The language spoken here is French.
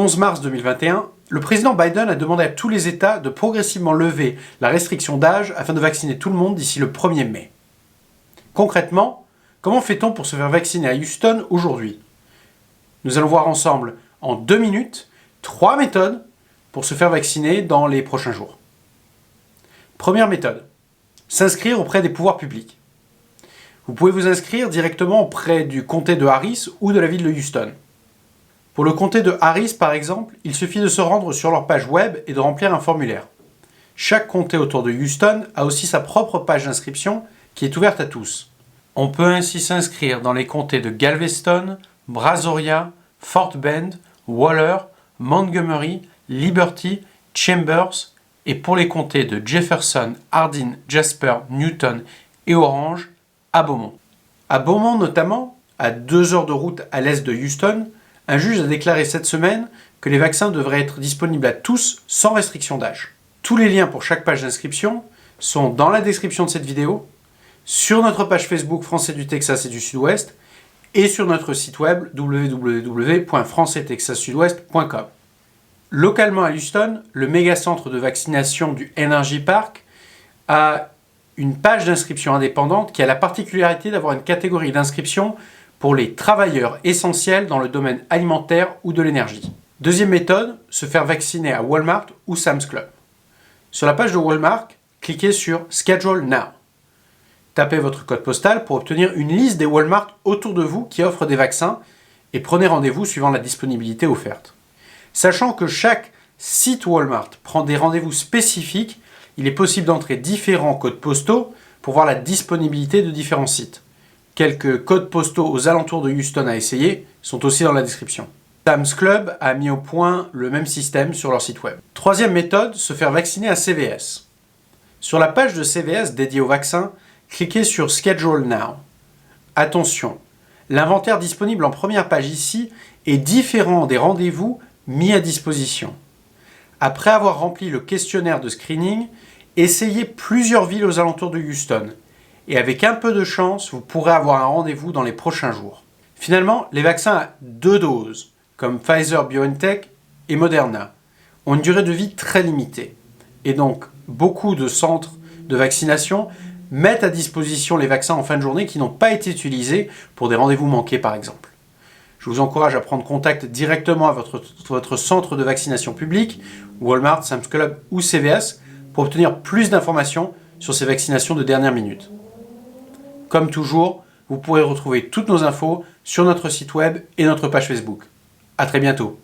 11 mars 2021, le président Biden a demandé à tous les États de progressivement lever la restriction d'âge afin de vacciner tout le monde d'ici le 1er mai. Concrètement, comment fait-on pour se faire vacciner à Houston aujourd'hui? Nous allons voir ensemble en 2 minutes 3 méthodes pour se faire vacciner dans les prochains jours. Première méthode, s'inscrire auprès des pouvoirs publics. Vous pouvez vous inscrire directement auprès du comté de Harris ou de la ville de Houston. Pour le comté de Harris, par exemple, il suffit de se rendre sur leur page web et de remplir un formulaire. Chaque comté autour de Houston a aussi sa propre page d'inscription qui est ouverte à tous. On peut ainsi s'inscrire dans les comtés de Galveston, Brazoria, Fort Bend, Waller, Montgomery, Liberty, Chambers et pour les comtés de Jefferson, Hardin, Jasper, Newton et Orange, à Beaumont. À Beaumont notamment, à 2 heures de route à l'est de Houston, un juge a déclaré cette semaine que les vaccins devraient être disponibles à tous sans restriction d'âge. Tous les liens pour chaque page d'inscription sont dans la description de cette vidéo, sur notre page Facebook Français du Texas et du Sud-Ouest et sur notre site web www.françaistexassudouest.com. Localement à Houston, le méga centre de vaccination du Energy Park a une page d'inscription indépendante qui a la particularité d'avoir une catégorie d'inscription pour les travailleurs essentiels dans le domaine alimentaire ou de l'énergie. Deuxième méthode, se faire vacciner à Walmart ou Sam's Club. Sur la page de Walmart, cliquez sur Schedule Now. Tapez votre code postal pour obtenir une liste des Walmart autour de vous qui offrent des vaccins et prenez rendez-vous suivant la disponibilité offerte. Sachant que chaque site Walmart prend des rendez-vous spécifiques, il est possible d'entrer différents codes postaux pour voir la disponibilité de différents sites. Quelques codes postaux aux alentours de Houston à essayer sont aussi dans la description. Sam's Club a mis au point le même système sur leur site web. Troisième méthode, se faire vacciner à CVS. Sur la page de CVS dédiée au vaccin, cliquez sur Schedule Now. Attention, l'inventaire disponible en première page ici est différent des rendez-vous mis à disposition. Après avoir rempli le questionnaire de screening, essayez plusieurs villes aux alentours de Houston. Et avec un peu de chance, vous pourrez avoir un rendez-vous dans les prochains jours. Finalement, les vaccins à 2 doses, comme Pfizer-BioNTech et Moderna, ont une durée de vie très limitée. Et donc, beaucoup de centres de vaccination mettent à disposition les vaccins en fin de journée qui n'ont pas été utilisés pour des rendez-vous manqués par exemple. Je vous encourage à prendre contact directement à votre centre de vaccination public, Walmart, Sam's Club ou CVS, pour obtenir plus d'informations sur ces vaccinations de dernière minute. Comme toujours, vous pourrez retrouver toutes nos infos sur notre site web et notre page Facebook. À très bientôt.